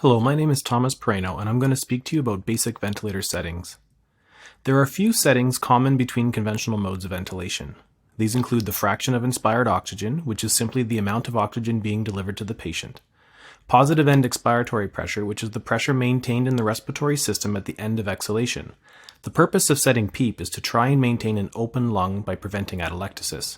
Hello, my name is Thomas Pereno, and I'm going to speak to you about basic ventilator settings. There are a few settings common between conventional modes of ventilation. These include the fraction of inspired oxygen, which is simply the amount of oxygen being delivered to the patient; positive end expiratory pressure, which is the pressure maintained in the respiratory system at the end of exhalation. The purpose of setting PEEP is to try and maintain an open lung by preventing atelectasis.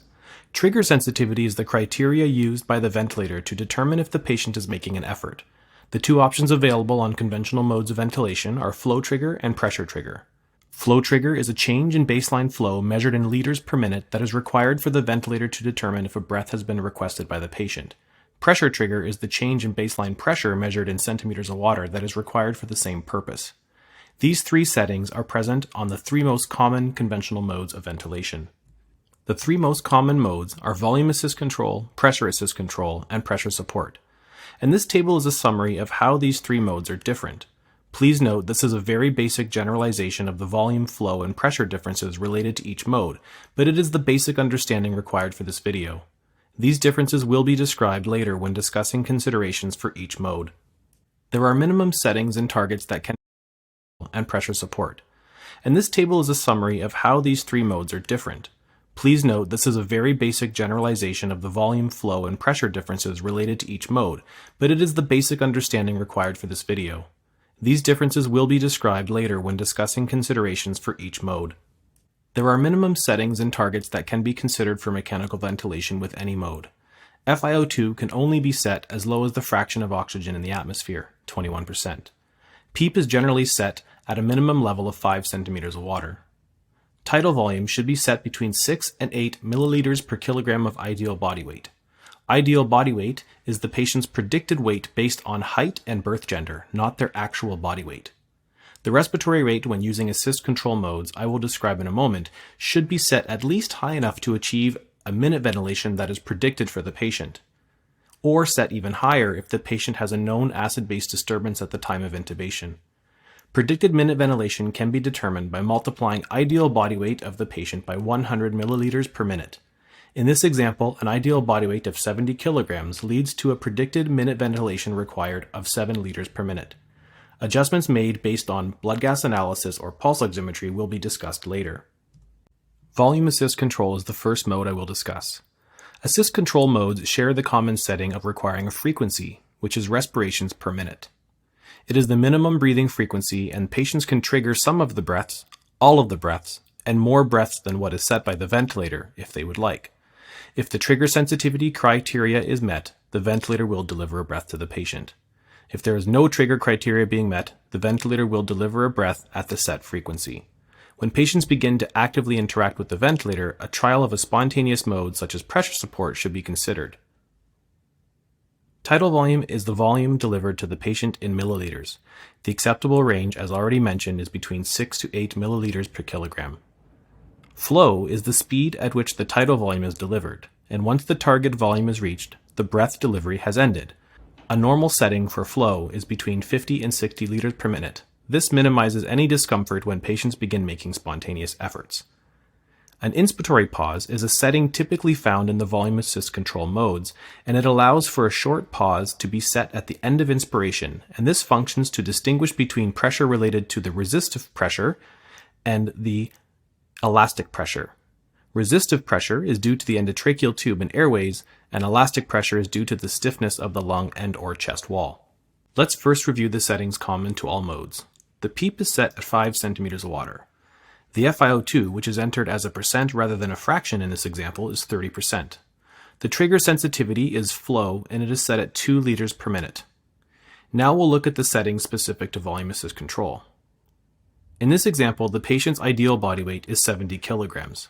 Trigger sensitivity is the criteria used by the ventilator to determine if the patient is making an effort. The two options available on conventional modes of ventilation are flow trigger and pressure trigger. Flow trigger is a change in baseline flow measured in liters per minute that is required for the ventilator to determine if a breath has been requested by the patient. Pressure trigger is the change in baseline pressure measured in centimeters of water that is required for the same purpose. These three settings are present on the three most common conventional modes of ventilation. The three most common modes are volume assist control, pressure assist control, and pressure support. And this table is a summary of how these three modes are different. Please note this is a very basic generalization of the volume, flow, and pressure differences related to each mode, but it is the basic understanding required for this video. These differences will be described later when discussing considerations for each mode. There are minimum settings and targets that can and pressure support. And this table is a summary of how these three modes are different. Please note this is a very basic generalization of the volume, flow, and pressure differences related to each mode, but it is the basic understanding required for this video. These differences will be described later when discussing considerations for each mode. There are minimum settings and targets that can be considered for mechanical ventilation with any mode. FiO2 can only be set as low as the fraction of oxygen in the atmosphere, 21%. PEEP is generally set at a minimum level of 5 centimeters of water. Tidal volume should be set between 6 and 8 milliliters per kilogram of ideal body weight. Ideal body weight is the patient's predicted weight based on height and birth gender, not their actual body weight. The respiratory rate when using assist control modes, I will describe in a moment, should be set at least high enough to achieve a minute ventilation that is predicted for the patient, or set even higher if the patient has a known acid-base disturbance at the time of intubation. Predicted minute ventilation can be determined by multiplying ideal body weight of the patient by 100 milliliters per minute. In this example, an ideal body weight of 70 kilograms leads to a predicted minute ventilation required of 7 liters per minute. Adjustments made based on blood gas analysis or pulse oximetry will be discussed later. Volume assist control is the first mode I will discuss. Assist control modes share the common setting of requiring a frequency, which is respirations per minute. It is the minimum breathing frequency, and patients can trigger some of the breaths, all of the breaths, and more breaths than what is set by the ventilator if they would like. If the trigger sensitivity criteria is met, the ventilator will deliver a breath to the patient. If there is no trigger criteria being met, the ventilator will deliver a breath at the set frequency. When patients begin to actively interact with the ventilator, a trial of a spontaneous mode such as pressure support should be considered. Tidal volume is the volume delivered to the patient in milliliters. The acceptable range, as already mentioned, is between 6 to 8 milliliters per kilogram. Flow is the speed at which the tidal volume is delivered, and once the target volume is reached, the breath delivery has ended. A normal setting for flow is between 50 and 60 liters per minute. This minimizes any discomfort when patients begin making spontaneous efforts. An inspiratory pause is a setting typically found in the volume assist control modes, and it allows for a short pause to be set at the end of inspiration, and this functions to distinguish between pressure related to the resistive pressure and the elastic pressure. Resistive pressure is due to the endotracheal tube and airways, and elastic pressure is due to the stiffness of the lung and/or chest wall. Let's first review the settings common to all modes. The PEEP is set at 5 centimeters of water. The FiO2, which is entered as a percent rather than a fraction in this example, is 30%. The trigger sensitivity is flow, and it is set at 2 liters per minute. Now we'll look at the settings specific to volume assist control. In this example, the patient's ideal body weight is 70 kilograms.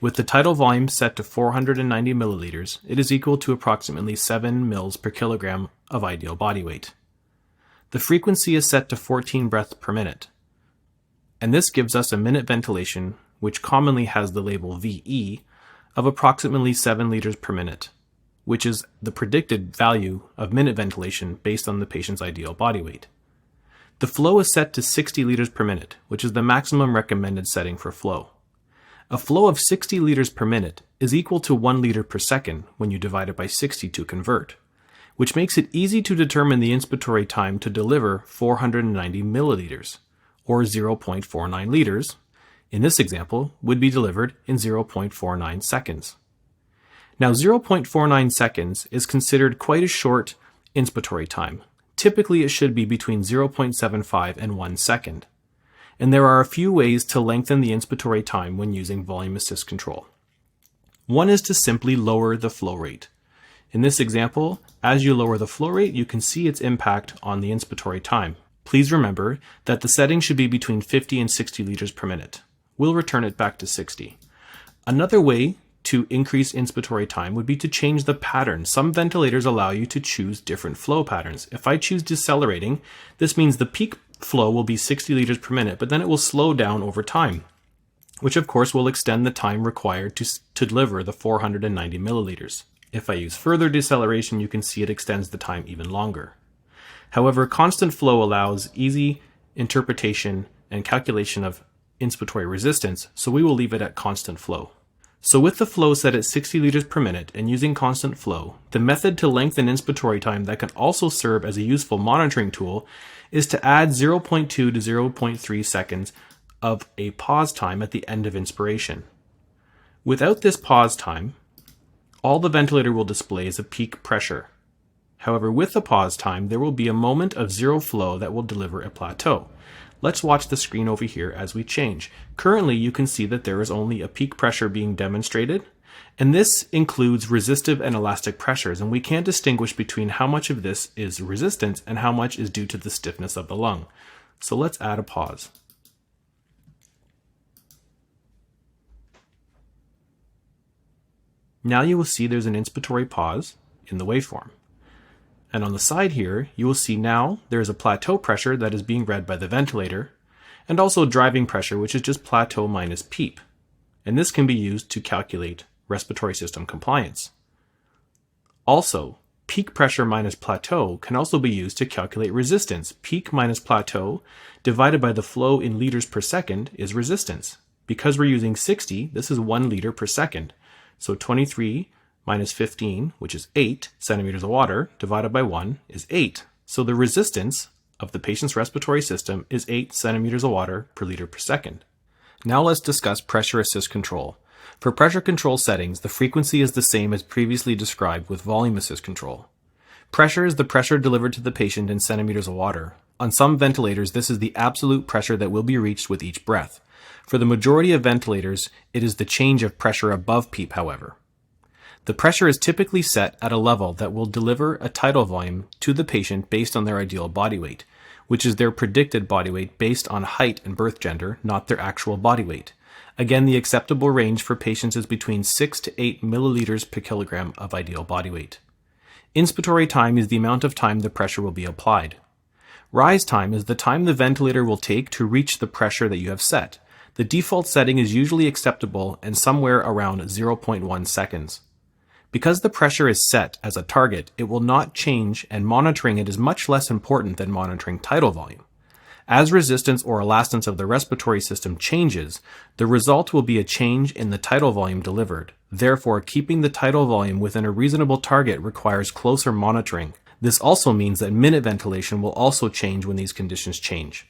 With the tidal volume set to 490 milliliters, it is equal to approximately 7 mils per kilogram of ideal body weight. The frequency is set to 14 breaths per minute, and this gives us a minute ventilation, which commonly has the label VE, of approximately 7 liters per minute, which is the predicted value of minute ventilation based on the patient's ideal body weight. The flow is set to 60 liters per minute, which is the maximum recommended setting for flow. A flow of 60 liters per minute is equal to 1 liter per second when you divide it by 60 to convert. which makes it easy to determine the inspiratory time to deliver 490 milliliters, or 0.49 liters, in this example, would be delivered in 0.49 seconds. Now, 0.49 seconds is considered quite a short inspiratory time. Typically, it should be between 0.75 and 1 second. And there are a few ways to lengthen the inspiratory time when using volume assist control. One is to simply lower the flow rate. In this example, as you lower the flow rate, you can see its impact on the inspiratory time. Please remember that the setting should be between 50 and 60 liters per minute. We'll return it back to 60. Another way to increase inspiratory time would be to change the pattern. Some ventilators allow you to choose different flow patterns. If I choose decelerating, this means the peak flow will be 60 liters per minute, but then it will slow down over time, which of course will extend the time required to deliver the 490 milliliters. If I use further deceleration, you can see it extends the time even longer. However, constant flow allows easy interpretation and calculation of inspiratory resistance, so we will leave it at constant flow. So with the flow set at 60 liters per minute and using constant flow, the method to lengthen inspiratory time that can also serve as a useful monitoring tool is to add 0.2 to 0.3 seconds of a pause time at the end of inspiration. Without this pause time, all the ventilator will display is a peak pressure. However, with the pause time, there will be a moment of zero flow that will deliver a plateau. Let's watch the screen over here as we change. Currently, you can see that there is only a peak pressure being demonstrated, and this includes resistive and elastic pressures, and we can't distinguish between how much of this is resistance and how much is due to the stiffness of the lung. So let's add a pause. Now you will see there's an inspiratory pause in the waveform. And on the side here, you will see now there is a plateau pressure that is being read by the ventilator, and also driving pressure, which is just plateau minus PEEP. And this can be used to calculate respiratory system compliance. Also, peak pressure minus plateau can also be used to calculate resistance. Peak minus plateau divided by the flow in liters per second is resistance. Because we're using 60, this is 1 liter per second. So 23 minus 15, which is 8 centimeters of water, divided by 1 is 8. So the resistance of the patient's respiratory system is 8 centimeters of water per liter per second. Now let's discuss pressure assist control. For pressure control settings, the frequency is the same as previously described with volume assist control. Pressure is the pressure delivered to the patient in centimeters of water. On some ventilators, this is the absolute pressure that will be reached with each breath. For the majority of ventilators, it is the change of pressure above PEEP, however. The pressure is typically set at a level that will deliver a tidal volume to the patient based on their ideal body weight, which is their predicted body weight based on height and birth gender, not their actual body weight. Again, the acceptable range for patients is between 6 to 8 milliliters per kilogram of ideal body weight. Inspiratory time is the amount of time the pressure will be applied. Rise time is the time the ventilator will take to reach the pressure that you have set. The default setting is usually acceptable and somewhere around 0.1 seconds. Because the pressure is set as a target, it will not change, and monitoring it is much less important than monitoring tidal volume. As resistance or elastance of the respiratory system changes, the result will be a change in the tidal volume delivered. Therefore, keeping the tidal volume within a reasonable target requires closer monitoring. This also means that minute ventilation will also change when these conditions change.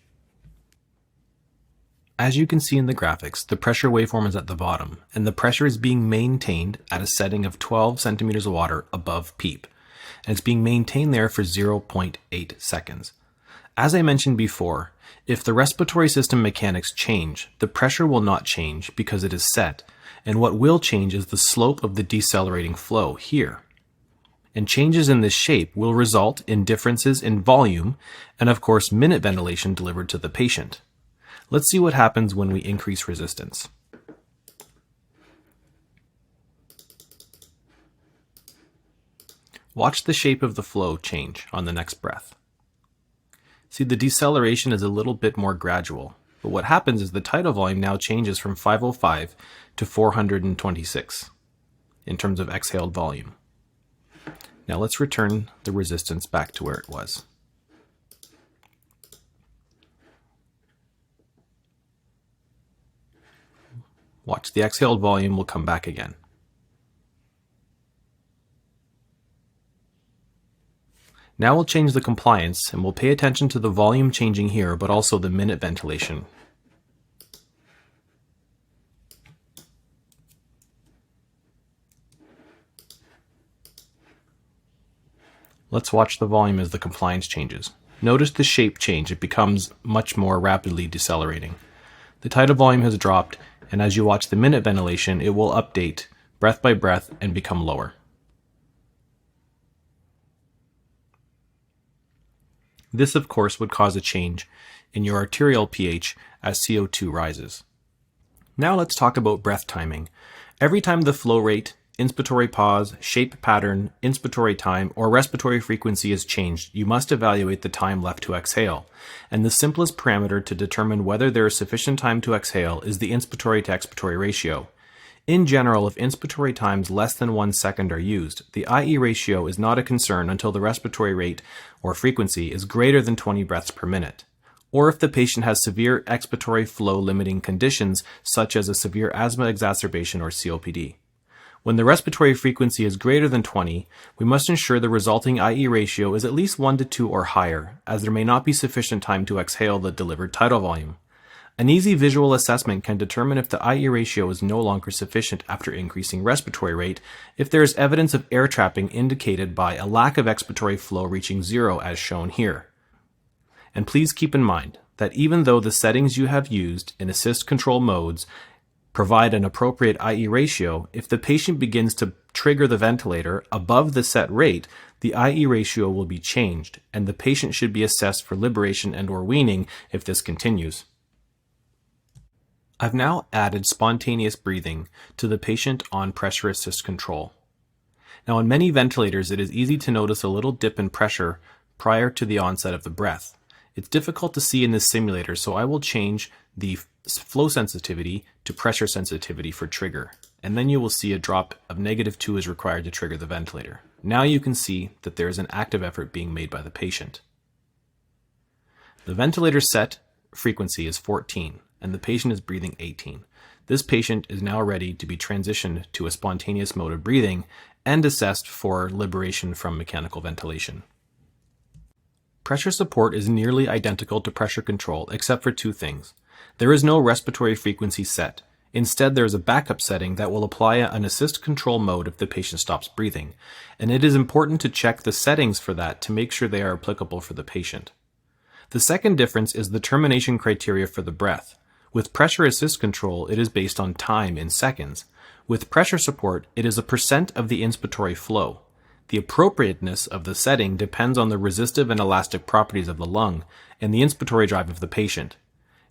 As you can see in the graphics, the pressure waveform is at the bottom, and the pressure is being maintained at a setting of 12 centimeters of water above PEEP, and it's being maintained there for 0.8 seconds. As I mentioned before, if the respiratory system mechanics change, the pressure will not change because it is set, and what will change is the slope of the decelerating flow here. And changes in this shape will result in differences in volume and, of course, minute ventilation delivered to the patient. Let's see what happens when we increase resistance. Watch the shape of the flow change on the next breath. See, the deceleration is a little bit more gradual, but what happens is the tidal volume now changes from 505 to 426 in terms of exhaled volume. Now let's return the resistance back to where it was. Watch, the exhaled volume will come back again. Now we'll change the compliance, and we'll pay attention to the volume changing here, but also the minute ventilation. Let's watch the volume as the compliance changes. Notice the shape change. It becomes much more rapidly decelerating. The tidal volume has dropped, and as you watch the minute ventilation, it will update breath by breath and become lower. This, of course, would cause a change in your arterial pH as CO2 rises. Now let's talk about breath timing. Every time the flow rate, inspiratory pause, shape pattern, inspiratory time, or respiratory frequency is changed, you must evaluate the time left to exhale. And the simplest parameter to determine whether there is sufficient time to exhale is the inspiratory to expiratory ratio. In general, if inspiratory times less than 1 second are used, the IE ratio is not a concern until the respiratory rate or frequency is greater than 20 breaths per minute, or if the patient has severe expiratory flow limiting conditions such as a severe asthma exacerbation or COPD. When the respiratory frequency is greater than 20, we must ensure the resulting IE ratio is at least 1 to 2 or higher, as there may not be sufficient time to exhale the delivered tidal volume. An easy visual assessment can determine if the IE ratio is no longer sufficient after increasing respiratory rate if there is evidence of air trapping indicated by a lack of expiratory flow reaching 0 as shown here. And please keep in mind that even though the settings you have used in assist control modes provide an appropriate IE ratio, if the patient begins to trigger the ventilator above the set rate, the IE ratio will be changed, and the patient should be assessed for liberation and/or weaning if this continues. I've now added spontaneous breathing to the patient on pressure assist control. Now, on many ventilators, it is easy to notice a little dip in pressure prior to the onset of the breath. It's difficult to see in this simulator, so I will change the flow sensitivity to pressure sensitivity for trigger, and then you will see a drop of -2 is required to trigger the ventilator. Now you can see that there is an active effort being made by the patient. The ventilator set frequency is 14, and the patient is breathing 18. This patient is now ready to be transitioned to a spontaneous mode of breathing and assessed for liberation from mechanical ventilation. Pressure support is nearly identical to pressure control except for two things. There is no respiratory frequency set. Instead, there is a backup setting that will apply an assist control mode if the patient stops breathing, and it is important to check the settings for that to make sure they are applicable for the patient. The second difference is the termination criteria for the breath. With pressure assist control, it is based on time in seconds. With pressure support, it is a percent of the inspiratory flow. The appropriateness of the setting depends on the resistive and elastic properties of the lung and the inspiratory drive of the patient.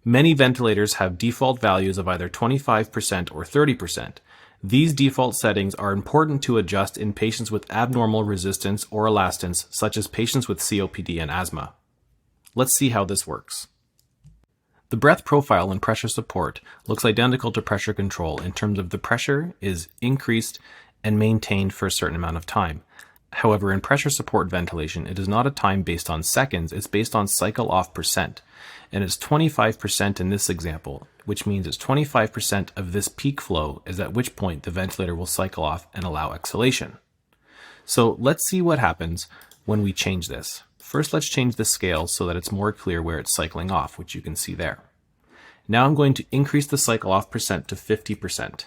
Many ventilators have default values of either 25% or 30%. These default settings are important to adjust in patients with abnormal resistance or elastance, such as patients with COPD and asthma. Let's see how this works. The breath profile in pressure support looks identical to pressure control in terms of the pressure is increased and maintained for a certain amount of time. However, in pressure support ventilation, it is not a time based on seconds, it's based on cycle off percent. And it's 25% in this example, which means it's 25% of this peak flow is at which point the ventilator will cycle off and allow exhalation. So let's see what happens when we change this. First, let's change the scale so that it's more clear where it's cycling off, which you can see there. Now I'm going to increase the cycle off percent to 50%.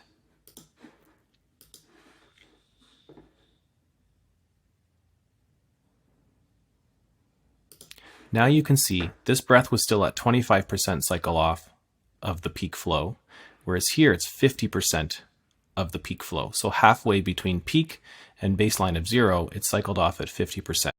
Now you can see this breath was still at 25% cycle off of the peak flow, whereas here it's 50% of the peak flow. So halfway between peak and baseline of 0, it cycled off at 50%.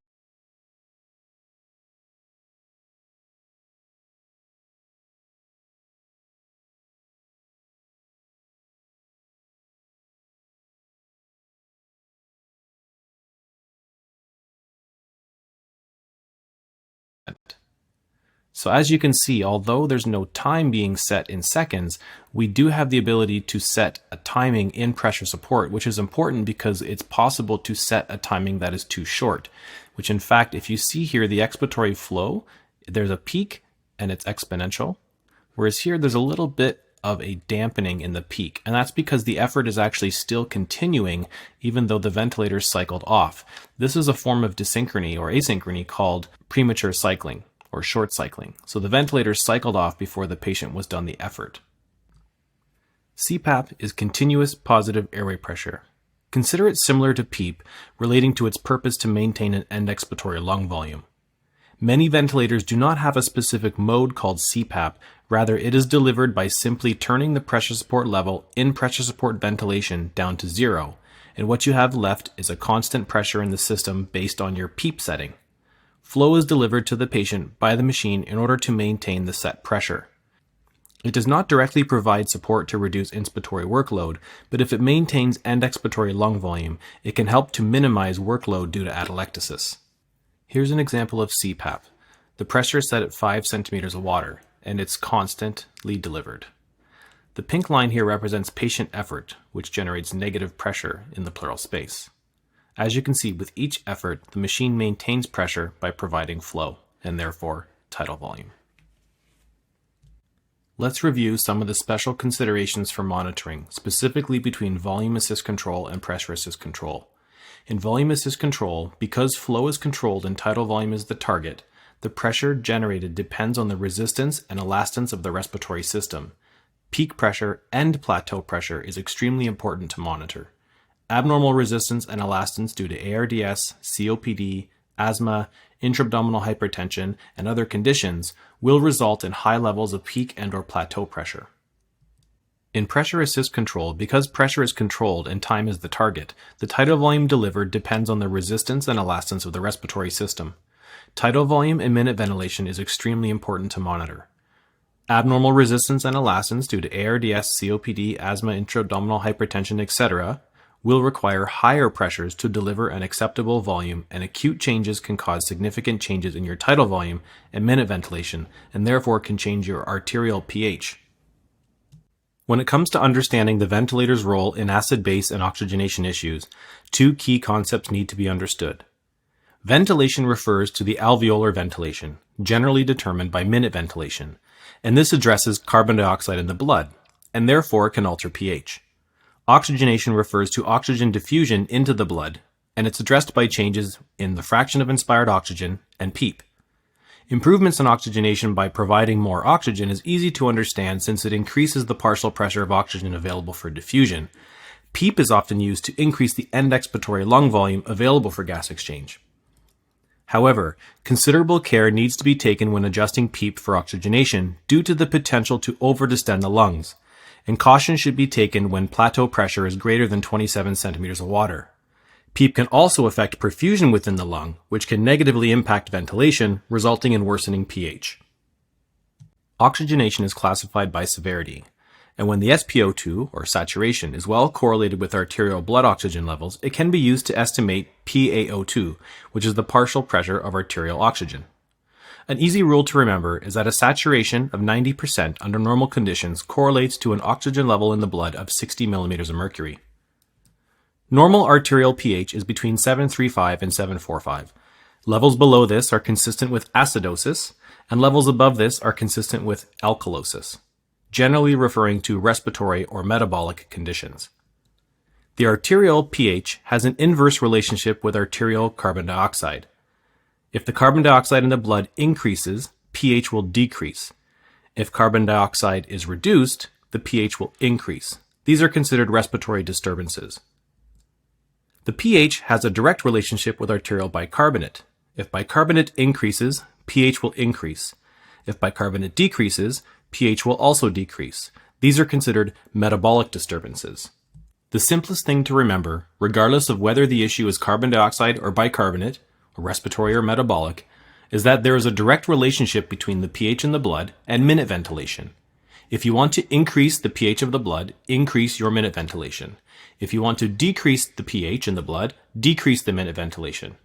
So as you can see, although there's no time being set in seconds, we do have the ability to set a timing in pressure support, which is important because it's possible to set a timing that is too short, which in fact, if you see here, the expiratory flow, there's a peak and it's exponential, whereas here there's a little bit of a dampening in the peak, and that's because the effort is actually still continuing even though the ventilator is cycled off. This is a form of desynchrony or asynchrony called premature cycling or short cycling. So the ventilator is cycled off before the patient was done the effort. CPAP is continuous positive airway pressure. Consider it similar to PEEP, relating to its purpose to maintain an end expiratory lung volume. Many ventilators do not have a specific mode called CPAP, rather it is delivered by simply turning the pressure support level in pressure support ventilation down to 0, and what you have left is a constant pressure in the system based on your PEEP setting. Flow is delivered to the patient by the machine in order to maintain the set pressure. It does not directly provide support to reduce inspiratory workload, but if it maintains end expiratory lung volume, it can help to minimize workload due to atelectasis. Here's an example of CPAP. The pressure is set at 5 centimeters of water, and it's constantly delivered. The pink line here represents patient effort, which generates negative pressure in the pleural space. As you can see, with each effort, the machine maintains pressure by providing flow, and therefore tidal volume. Let's review some of the special considerations for monitoring, specifically between volume assist control and pressure assist control. In volume assist control, because flow is controlled and tidal volume is the target, the pressure generated depends on the resistance and elastance of the respiratory system. Peak pressure and plateau pressure is extremely important to monitor. Abnormal resistance and elastance due to ARDS, COPD, asthma, intra-abdominal hypertension, and other conditions will result in high levels of peak and/or plateau pressure. In pressure assist control, because pressure is controlled and time is the target, the tidal volume delivered depends on the resistance and elastance of the respiratory system. Tidal volume and minute ventilation is extremely important to monitor. Abnormal resistance and elastance due to ARDS, COPD, asthma, intra-abdominal hypertension, etc. will require higher pressures to deliver an acceptable volume, and acute changes can cause significant changes in your tidal volume and minute ventilation, and therefore can change your arterial pH. When it comes to understanding the ventilator's role in acid base and oxygenation issues, two key concepts need to be understood. Ventilation refers to the alveolar ventilation, generally determined by minute ventilation, and this addresses carbon dioxide in the blood, and therefore can alter pH. Oxygenation refers to oxygen diffusion into the blood, and it's addressed by changes in the fraction of inspired oxygen and PEEP. Improvements in oxygenation by providing more oxygen is easy to understand since it increases the partial pressure of oxygen available for diffusion. PEEP is often used to increase the end expiratory lung volume available for gas exchange. However, considerable care needs to be taken when adjusting PEEP for oxygenation due to the potential to overdistend the lungs, and caution should be taken when plateau pressure is greater than 27 centimeters of water. PEEP can also affect perfusion within the lung, which can negatively impact ventilation, resulting in worsening pH. Oxygenation is classified by severity, and when the SpO2, or saturation, is well correlated with arterial blood oxygen levels, it can be used to estimate PaO2, which is the partial pressure of arterial oxygen. An easy rule to remember is that a saturation of 90% under normal conditions correlates to an oxygen level in the blood of 60 millimeters of mercury. Normal arterial pH is between 7.35 and 7.45. Levels below this are consistent with acidosis, and levels above this are consistent with alkalosis, generally referring to respiratory or metabolic conditions. The arterial pH has an inverse relationship with arterial carbon dioxide. If the carbon dioxide in the blood increases, pH will decrease. If carbon dioxide is reduced, the pH will increase. These are considered respiratory disturbances. The pH has a direct relationship with arterial bicarbonate. If bicarbonate increases, pH will increase. If bicarbonate decreases, pH will also decrease. These are considered metabolic disturbances. The simplest thing to remember, regardless of whether the issue is carbon dioxide or bicarbonate, or respiratory or metabolic, is that there is a direct relationship between the pH in the blood and minute ventilation. If you want to increase the pH of the blood, increase your minute ventilation. If you want to decrease the pH in the blood, decrease the minute ventilation.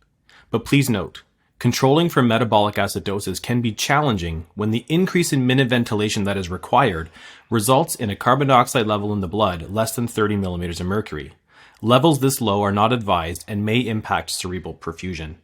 But please note, controlling for metabolic acidosis can be challenging when the increase in minute ventilation that is required results in a carbon dioxide level in the blood less than 30 millimeters of mercury. Levels this low are not advised and may impact cerebral perfusion.